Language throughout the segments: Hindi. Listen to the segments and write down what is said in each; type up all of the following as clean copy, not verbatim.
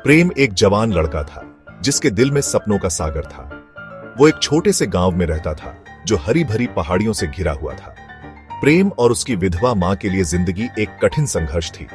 प्रेम एक जवान लड़का था जिसके दिल में सपनों का सागर था। वो एक छोटे से गांव में रहता था जो हरी भरी पहाड़ियों से घिरा हुआ था। प्रेम और उसकी विधवा मां के लिए जिंदगी एक कठिन संघर्ष थी।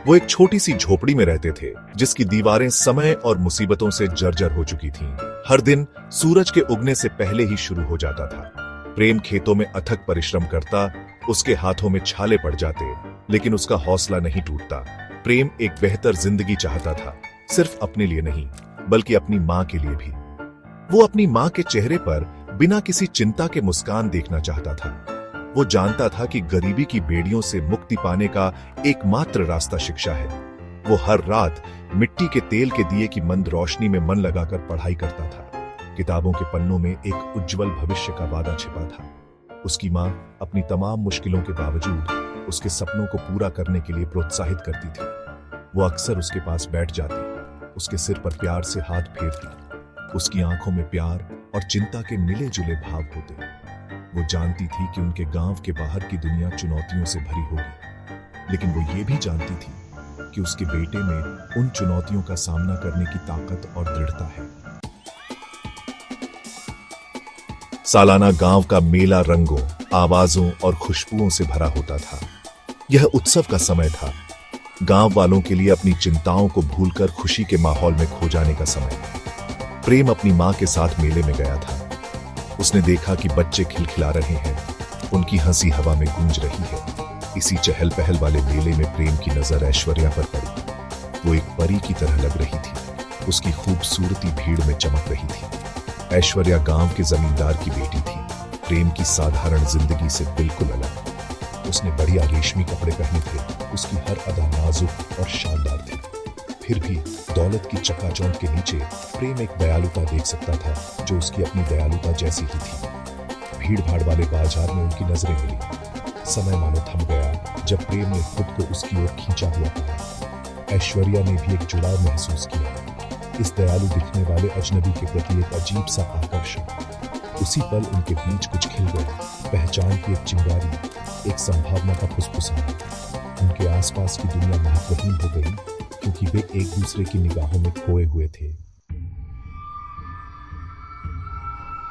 वो एक छोटी सी झोपड़ी में रहते थे जिसकी दीवारें समय और मुसीबतों से जर्जर हो चुकी थीं। हर दिन सूरज के उगने से पहले ही शुरू हो जाता था। प्रेम खेतों में अथक परिश्रम करता, उसके हाथों में छाले पड़ जाते, लेकिन उसका हौसला नहीं टूटता। प्रेम एक बेहतर जिंदगी चाहता था, सिर्फ अपने लिए नहीं बल्कि अपनी मां के लिए भी। वो अपनी मां के चेहरे पर बिना किसी चिंता के मुस्कान देखना चाहता था। वो जानता था कि गरीबी की बेड़ियों से मुक्ति पाने का एकमात्र रास्ता शिक्षा है। वो हर रात मिट्टी के तेल के दिए की मंद रोशनी में मन लगाकर पढ़ाई करता था। किताबों के पन्नों में एक उज्जवल भविष्य का वादा छिपा था। उसकी मां अपनी तमाम मुश्किलों के बावजूद उसके सपनों को पूरा करने के लिए प्रोत्साहित करती थी। वो अक्सर उसके पास बैठ जाती, उसके सिर पर प्यार से हाथ फेरती। उसकी आंखों में प्यार और चिंता के मिले जुले भाव होते। वो जानती थी कि उनके गांव के बाहर की दुनिया चुनौतियों से भरी होगी, लेकिन वो ये भी जानती थी कि उसके बेटे में उन चुनौतियों का सामना करने की ताकत और दृढ़ता है। सालाना गांव का मेला रंगों, आवाजों और खुशबुओं से भरा होता था। यह उत्सव का समय था, गांव वालों के लिए अपनी चिंताओं को भूलकर खुशी के माहौल में खो जाने का समय। प्रेम अपनी मां के साथ मेले में गया था। उसने देखा कि बच्चे खिलखिला रहे हैं, उनकी हंसी हवा में गूंज रही है। इसी चहल पहल वाले मेले में प्रेम की नजर ऐश्वर्या पर पड़ी। वो एक परी की तरह लग रही थी, उसकी खूबसूरती भीड़ में चमक रही थी। ऐश्वर्या गांव के जमींदार की बेटी थी, प्रेम की साधारण जिंदगी से बिल्कुल अलग। उसने बढ़िया रेशमी कपड़े पहने थे, उसकी हर अदा नाजुक और शानदार थी। फिर भी दौलत की चकाचौंध के नीचे प्रेम एक दयालुता देख सकता था जो उसकी अपनी दयालुता जैसी ही थी। भीड़ भाड़ वाले बाजार में उनकी नजरें मिली। समय मानो थम गया जब प्रेम ने खुद को उसकी ओर खींचा हुआ पाया। ऐश्वर्या ने भी एक जुड़ाव महसूस किया, इस दयालु दिखने वाले अजनबी के प्रति एक अजीब सा आकर्षण। उसी पल उनके बीच कुछ खिल गया, पहचान की एक चिंगारी, एक संभावना का फुसफुसाना। उनके आसपास की दुनिया महत्वहीन हो गई क्योंकि वे एक दूसरे की निगाहों में खोए हुए थे।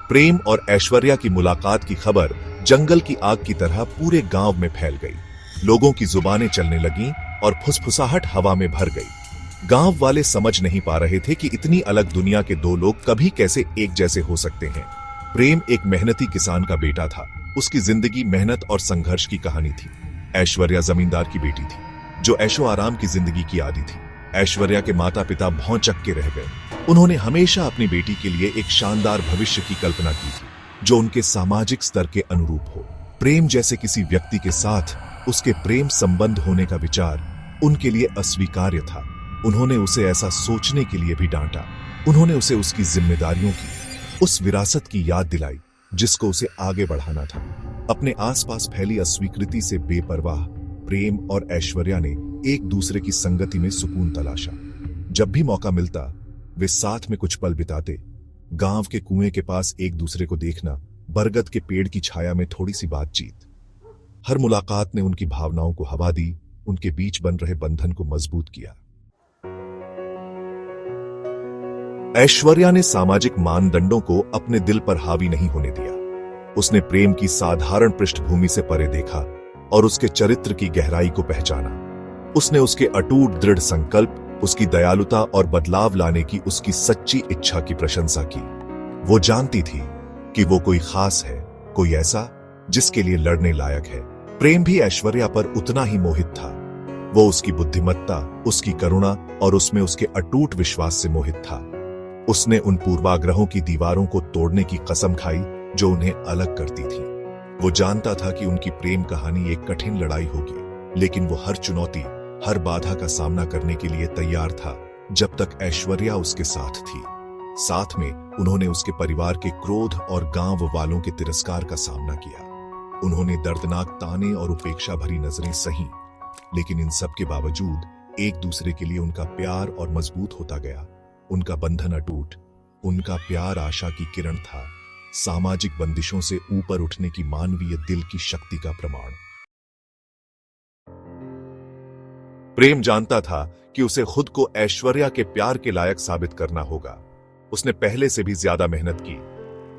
प्रेम और ऐश्वर्या की मुलाकात की खबर जंगल की आग की तरह पूरे गांव में फैल गई। लोगों की जुबानें चलने लगीं और फुसफुसाहट हवा में भर गई। गांव वाले समझ नहीं पा रहे थे कि इतनी अलग दुनिया के दो लोग कभी कैसे एक जैसे हो सकते हैं। प्रेम एक मेहनती किसान का बेटा था, उसकी जिंदगी मेहनत और संघर्ष की कहानी थी। ऐश्वर्या जमींदार की बेटी थी जो ऐशो आराम की जिंदगी की आदी थी। ऐश्वर्या के माता पिता भौंचक के रह गए। उन्होंने हमेशा अपनी बेटी के लिए एक शानदार भविष्य की कल्पना की थी जो उनके सामाजिक स्तर के अनुरूप हो। प्रेम जैसे किसी व्यक्ति के साथ उसके प्रेम संबंध होने का विचार उनके लिए अस्वीकार्य था। उन्होंने उसे ऐसा सोचने के लिए भी डांटा। उन्होंने उसे उसकी जिम्मेदारियों की, उस विरासत की याद दिलाई जिसको उसे आगे बढ़ाना था। अपने आसपास फैली अस्वीकृति से बेपरवाह प्रेम और ऐश्वर्या ने एक दूसरे की संगति में सुकून तलाशा। जब भी मौका मिलता वे साथ में कुछ पल बिताते। गांव के कुएं के पास एक दूसरे को देखना, बरगद के पेड़ की छाया में थोड़ी सी बातचीत। हर मुलाकात ने उनकी भावनाओं को हवा दी, उनके बीच बन रहे बंधन को मजबूत किया। ऐश्वर्या ने सामाजिक मानदंडों को अपने दिल पर हावी नहीं होने दिया। उसने प्रेम की साधारण पृष्ठभूमि से परे देखा और उसके चरित्र की गहराई को पहचाना। उसने उसके अटूट दृढ़ संकल्प, उसकी दयालुता और बदलाव लाने की उसकी सच्ची इच्छा की प्रशंसा की। वो जानती थी कि वो कोई खास है, कोई ऐसा जिसके लिए लड़ने लायक है। प्रेम भी ऐश्वर्या पर उतना ही मोहित था। वो उसकी बुद्धिमत्ता, उसकी करुणा और उसमें उसके अटूट विश्वास से मोहित था। उसने उन पूर्वाग्रहों की दीवारों को तोड़ने की कसम खाई जो उन्हें अलग करती थी। वो जानता था कि उनकी प्रेम कहानी एक कठिन लड़ाई होगी, लेकिन वो हर चुनौती, हर बाधा का सामना करने के लिए तैयार था जब तक ऐश्वर्या उसके साथ थी। साथ में उन्होंने उसके परिवार के क्रोध और गांव वालों के तिरस्कार का सामना किया। उन्होंने दर्दनाक ताने और उपेक्षा भरी नजरें सही, लेकिन इन सब के बावजूद एक दूसरे के लिए उनका प्यार और मजबूत होता गया। उनका बंधन अटूट, उनका प्यार आशा की किरण था, सामाजिक बंदिशों से ऊपर उठने की मानवीय दिल की शक्ति का प्रमाण। प्रेम जानता था कि उसे खुद को ऐश्वर्या के प्यार के लायक साबित करना होगा। उसने पहले से भी ज्यादा मेहनत की,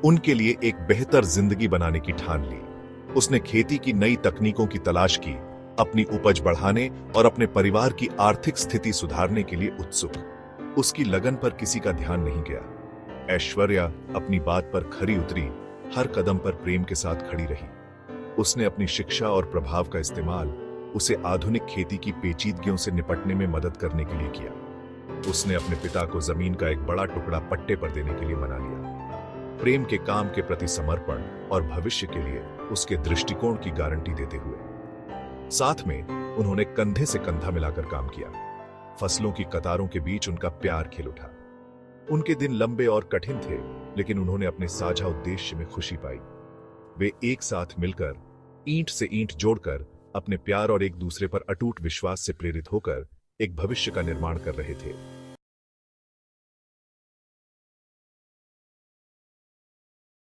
उनके लिए एक बेहतर जिंदगी बनाने की ठान ली। उसने खेती की नई तकनीकों की तलाश की, अपनी उपज बढ़ाने और अपने परिवार की आर्थिक स्थिति सुधारने के लिए उत्सुक। उसकी लगन पर किसी का ध्यान नहीं गया। ऐश्वर्या अपनी बात पर खरी उतरी, हर कदम पर प्रेम के साथ खड़ी रही। उसने अपनी शिक्षा और प्रभाव का इस्तेमाल उसे आधुनिक खेती की पेचीदगियों से निपटने में मदद करने के लिए किया। उसने अपने पिता को जमीन का एक बड़ा टुकड़ा पट्टे पर देने के लिए मना लिया। प्रेम के काम के प्रति समर्पण और भविष्य के लिए उसके दृष्टिकोण की गारंटी देते हुए साथ में उन्होंने कंधे से कंधा मिलाकर काम किया। फसलों की कतारों के बीच उनका प्यार खिल उठा। उनके दिन लंबे और कठिन थे, लेकिन उन्होंने अपने साझा उद्देश्य में खुशी पाई। वे एक साथ मिलकर ईंट से ईंट जोड़कर अपने प्यार और एक दूसरे पर अटूट विश्वास से प्रेरित होकर एक भविष्य का निर्माण कर रहे थे।